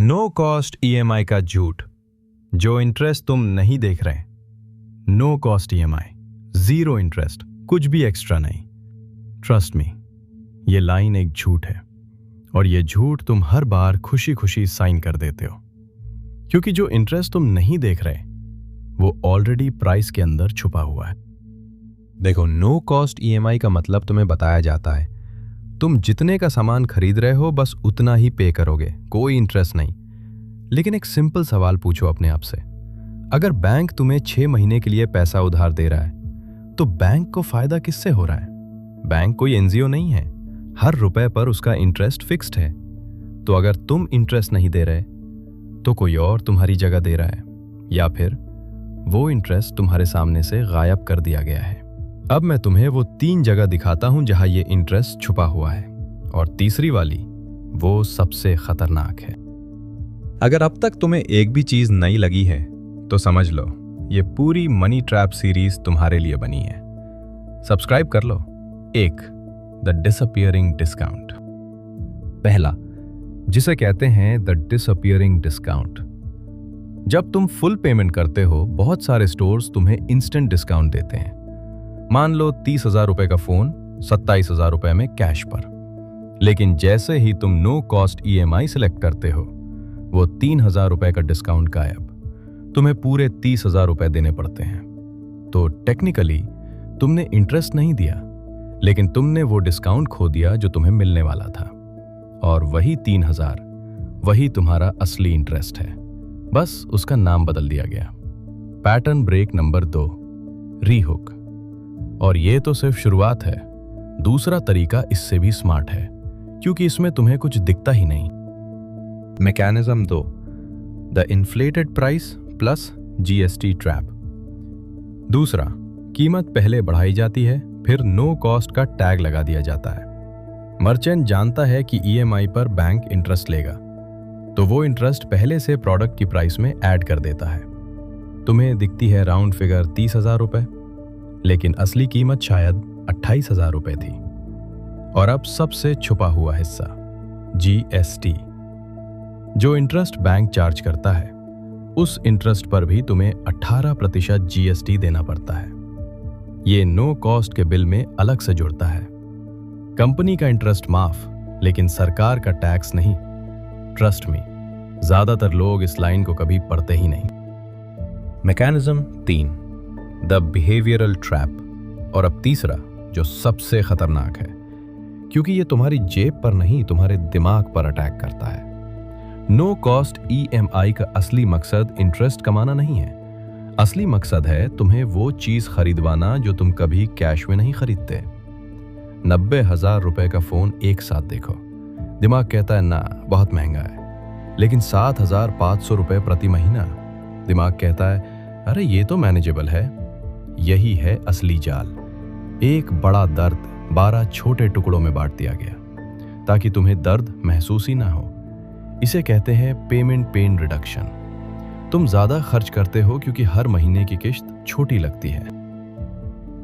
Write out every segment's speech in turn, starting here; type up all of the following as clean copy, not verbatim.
No cost EMI का झूठ, जो इंटरेस्ट तुम नहीं देख रहे। No cost EMI, zero interest, कुछ भी एक्स्ट्रा नहीं। ट्रस्ट मी, ये लाइन एक झूठ है और ये झूठ तुम हर बार खुशी खुशी साइन कर देते हो, क्योंकि जो इंटरेस्ट तुम नहीं देख रहे वो ऑलरेडी प्राइस के अंदर छुपा हुआ है। देखो, नो कॉस्ट ईएमआई का मतलब तुम्हें बताया जाता है तुम जितने का सामान खरीद रहे हो बस उतना ही पे करोगे, कोई इंटरेस्ट नहीं। लेकिन एक सिंपल सवाल पूछो अपने आप से, अगर बैंक तुम्हें 6 महीने के लिए पैसा उधार दे रहा है तो बैंक को फायदा किससे हो रहा है? बैंक कोई एनजीओ नहीं है, हर रुपए पर उसका इंटरेस्ट फिक्स्ड है। तो अगर तुम इंटरेस्ट नहीं दे रहे तो कोई और तुम्हारी जगह दे रहा है, या फिर वो इंटरेस्ट तुम्हारे सामने से गायब कर दिया गया है। अब मैं तुम्हें वो 3 जगह दिखाता हूं जहां ये इंटरेस्ट छुपा हुआ है, और तीसरी वाली वो सबसे खतरनाक है। अगर अब तक तुम्हें एक भी चीज नई लगी है तो समझ लो ये पूरी मनी ट्रैप सीरीज तुम्हारे लिए बनी है। सब्सक्राइब कर लो। 1, द डिसअपीयरिंग डिस्काउंट। पहला, जिसे कहते हैं द डिसअपीयरिंग डिस्काउंट। जब तुम फुल पेमेंट करते हो, बहुत सारे स्टोर्स तुम्हें इंस्टेंट डिस्काउंट देते हैं। मान लो 30,000 रुपए का फोन 27,000 रुपए में कैश पर। लेकिन जैसे ही तुम नो कॉस्ट ईएमआई सिलेक्ट करते हो, वो 3,000 रुपए का डिस्काउंट गायब। तुम्हें पूरे 30,000 रुपए देने पड़ते हैं। तो टेक्निकली तुमने इंटरेस्ट नहीं दिया, लेकिन तुमने वो डिस्काउंट खो दिया जो तुम्हें मिलने वाला था। और वही 3,000 वही तुम्हारा असली इंटरेस्ट है, बस उसका नाम बदल दिया गया। Pattern break number 2, rehook. और ये तो सिर्फ शुरुआत है। दूसरा तरीका इससे भी स्मार्ट है, क्योंकि इसमें तुम्हें कुछ दिखता ही नहीं। Mechanism 2, the inflated price plus GST trap. दूसरा, कीमत पहले बढ़ाई जाती है, फिर नो कॉस्ट का टैग लगा दिया जाता है। मर्चेंट जानता है कि ईएमआई पर बैंक इंटरेस्ट लेगा, तो वो इंटरेस्ट पहले से प्रोडक्ट की प्राइस में ऐड कर देता है। तुम्हें दिखती है राउंड फिगर 30,000 रुपए, लेकिन असली कीमत शायद 28,000 रुपए थी। और अब सबसे छुपा हुआ हिस्सा, जीएसटी। जो इंटरेस्ट बैंक चार्ज करता है, उस इंटरेस्ट पर भी तुम्हें 18% जीएसटी देना पड़ता है। ये नो कॉस्ट के बिल में अलग से जुड़ता है। कंपनी का इंटरेस्ट माफ, लेकिन सरकार का टैक्स नहीं। ट्रस्ट मी, ज्यादातर लोग इस लाइन को कभी पढ़ते ही नहीं। Mechanism 3, the behavioural trap. और अब तीसरा, जो सबसे खतरनाक है, क्योंकि ये तुम्हारी जेब पर नहीं, तुम्हारे दिमाग पर अटैक करता है। नो कॉस्ट ईएमआई का असली मकसद इंटरेस्ट कमाना नहीं है। असली मकसद है तुम्हें वो चीज खरीदवाना जो तुम कभी कैश में नहीं खरीदते। 90,000 रुपए का फोन एक साथ देखो, दिमाग कहता है ना, बहुत महंगा है। लेकिन 7,500 रुपए प्रति महीना, दिमाग कहता है अरे ये तो मैनेजेबल है। यही है असली जाल। एक बड़ा दर्द 12 छोटे टुकड़ों में बांट दिया गया, ताकि तुम्हें दर्द महसूस ही ना हो। इसे कहते हैं पेमेंट पेन रिडक्शन। तुम ज्यादा खर्च करते हो क्योंकि हर महीने की किश्त छोटी लगती है।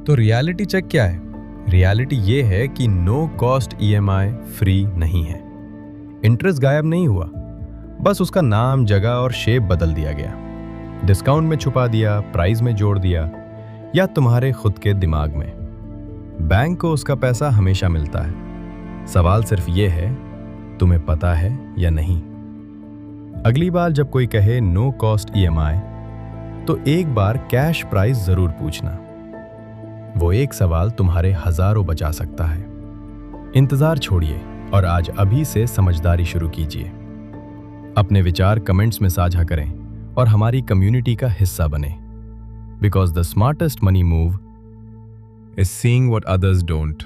तो रियलिटी चेक क्या है? रियलिटी ये है कि नो कॉस्ट ईएमआई फ्री नहीं है। इंटरेस्ट गायब नहीं हुआ, बस उसका नाम, जगह और शेप बदल दिया गया। डिस्काउंट में छुपा दिया, प्राइस में जोड़ दिया, या तुम्हारे खुद के दिमाग में। बैंक को उसका पैसा हमेशा मिलता है। सवाल सिर्फ ये है, तुम्हें पता है या नहीं? अगली बार जब कोई कहे नो कॉस्ट ईएमआई, तो एक बार कैश प्राइस जरूर पूछना। वो एक सवाल तुम्हारे हजारों बचा सकता है। इंतजार छोड़िए और आज अभी से समझदारी शुरू कीजिए। अपने विचार कमेंट्स में साझा करें और हमारी कम्युनिटी का हिस्सा बने। Because the smartest money move is seeing what others don't.